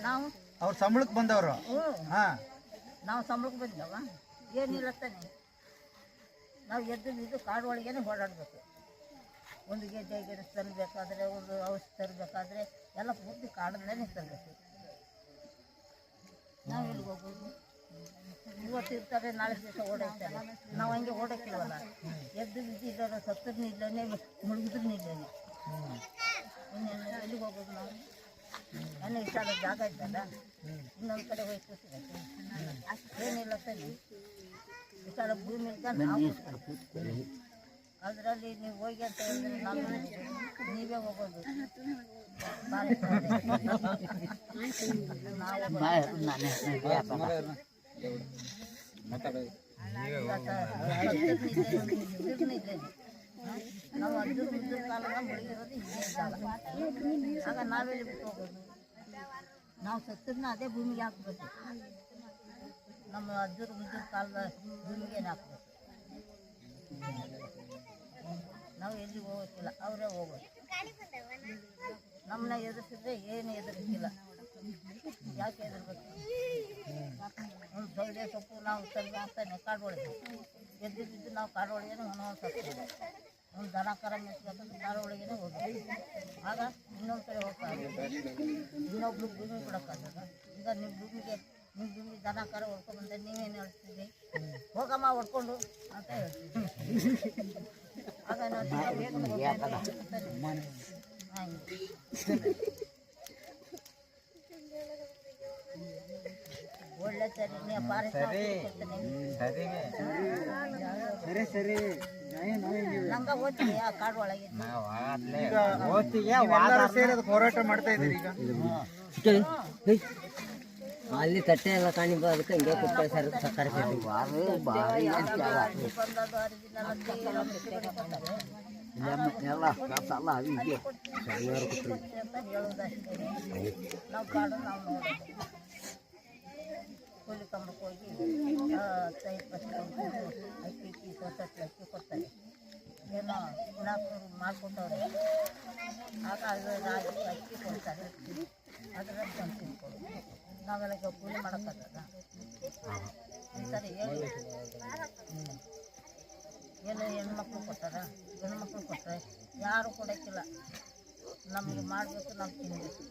ನಾವು ಅವ್ರು ಸಂಬಳಕ್ಕೆ ಬಂದವರು. ಹಾಂ, ನಾವು ಸಂಬಳಕ್ಕೆ ಬಂದವ ಏನಿಲ್ಲ ತಾನೆ. ನಾವು ಎದ್ದು ಕಾಡು ಒಳಗೇನೆ ಓಡಾಡಬೇಕು. ಒಂದು ಗೆಡ್ಡೆ ಗೆಣಸು ತರಬೇಕಾದ್ರೆ, ಒಂದು ಔಷಧಿ ತರಬೇಕಾದ್ರೆ ಎಲ್ಲ ಪೂರ್ತಿ ಕಾಡಲ್ಲೇ ತರಬೇಕು. ನಾವು ಎಲ್ಲಿಗೆ ಹೋಗೋದು? ಇವತ್ತು ಇರ್ತಾರೆ, ನಾಳೆ ದಿವಸ ಓಡಾಡ್ತಾರೆ. ನಾವು ಹಂಗೆ ಓಡೋಕ್ಕಿಲ್ವಲ್ಲ. ಎದ್ದು ಬಿದ್ದಿದ್ದಾರೋ ಸತ್ತರ್ನೂ ಇಲ್ಲನೇ, ಮುಳುಗಿದ್ರೂ ಇಲ್ಲನೇ. ಎಲ್ಲಿಗೆ ಹೋಗೋದು ನಾವು? ನನ್ನ ಇಷ್ಟ ಆದ ಜಾಗ ಇದ್ದಲ್ಲ, ಇನ್ನೊಂದು ಕಡೆ ಹೋಗಿ ಕೂತಿರುತ್ತೆ. ಏನಿಲ್ಲ ತಾನೆ. ಇಷ್ಟ ಆದ ಭೂಮಿ ಇದ್ದ ನಾವು ಅದರಲ್ಲಿ ನೀವು ಹೋಗಿ ಅಂತ ಹೇಳಿದ್ರೆ ನಾನು ನೀವೇ ಹೋಗೋದು. ನಾವು ಅಜ್ಜರು ಮುದ್ದಿನ ಕಾಲದ ಮುಳುಗಿರೋದು ಇದೇ ಜಾಗ. ಆಗ ನಾವೆಲ್ಲಿ ಬಿಟ್ಟು ಹೋಗೋದು? ನಾವು ಸತ್ತದನ್ನ ಅದೇ ಭೂಮಿಗೆ ಹಾಕ್ಬೇಕು. ನಮ್ಮ ಅಜ್ಜರು ಮುದ್ದಿನ ಕಾಲದ ಭೂಮಿಗೇನೆ ಹಾಕ್ಬೇಕು. ನಾವು ಎಲ್ಲಿಗೆ ಹೋಗೋಕ್ಕಿಲ್ಲ, ಅವರೇ ಹೋಗೋದು. ನಮ್ಮನ್ನ ಎದುರಿಸಿದ್ರೆ ಏನು ಎದುರಿಸಿಲ್ಲ. ಯಾಕೆ ಎದುರ್ಬೇಕು? ಒಂದು ಸೌದೆ ಸೊಪ್ಪು ನಾವು ತಂದು ಅಂತಾನೆ ಕಾಡು ಒಳಗೆ ಎದ್ದು ಬಿದ್ದು ನಾವು ಕಾಡು ಒಳಗೇನೆ ಒಂದೊಂದು ಸೊಪ್ಪು ಒಂದು ದನ ಕರ ಮೆಚ್ಬೇಕಂದ್ರೆ ಕಾಡು ಒಳಗೇನೆ ಹೋಗೋದು. ಆಗ ಇನ್ನೊಂದು ಕಡೆ ಹೋಗ್ತಾರೆ, ಇನ್ನೊಬ್ರು ಭೂಮಿ ಬಿಡೋಕ್ಕಾಗಲ್ಲ. ಈಗ ನಿಮ್ಮ ಭೂಮಿ ದನ ಕರ ಹೊಡ್ಕೊಂಡ್ಬಂದ್ರೆ ನೀವೇನು ಹೇಳ್ತೀವಿ? ಹೋಗಮ್ಮ ಹೊಡ್ಕೊಂಡು ಅಂತ ಹೇಳ್ತೀವಿ. ಆಗ ಒಳ್ಳೆ ಸರಿ ನಂಗ ಓದ್ತೀವಿ ಆ ಕಾಡು ಒಳಗೆ ಹೋರಾಟ ಮಾಡ್ತಾ ಇದ್ದೀರಿ ಈಗ. ಅಲ್ಲಿ ತಟ್ಟೆ ಎಲ್ಲ ಕಾಣಿಬೋ ಅದಕ್ಕೆ ಹಿಂಗೆ ಕೊಡ್ತಾರೆ ಸರ್. ಸಕ್ಕರೆ ನಾವು ಕಾಡು ನಾವು ನೋಡೋದು. ಕೂಲಿ ಕಂಬಕ್ಕೆ ಹೋಗಿ 15% ಅಕ್ಕಿ ಸೊಸೈಟಿ ಅಕ್ಕಿ ಕೊಡ್ತಾರೆ. ಏನೋ 400 ಮಾಡ್ಕೊಟ್ಟವ್ರೆ. ಆಗ ರಾಗಿ ಅಕ್ಕಿ ಕೊಡ್ತಾರೆ. ಅದರಲ್ಲಿ ತಂದು ತಿನ್ಕೊಡು. ನಾವೆಲ್ಲ ಕೂಲಿ ಮಾಡೋಕ್ಕಾಗಲ್ಲ. ಅಂತಾರೆ ಏನು ಹೆಣ್ಮಕ್ಳು ಕೊಟ್ಟಾರ, ಗಂಡು ಮಕ್ಕಳು ಕೊಟ್ಟರೆ ಯಾರು ಕೊಡೋಕ್ಕಿಲ್ಲ. ನಮಗೆ ಮಾಡಬೇಕು, ನಾವು ತಿನ್ನಬೇಕು.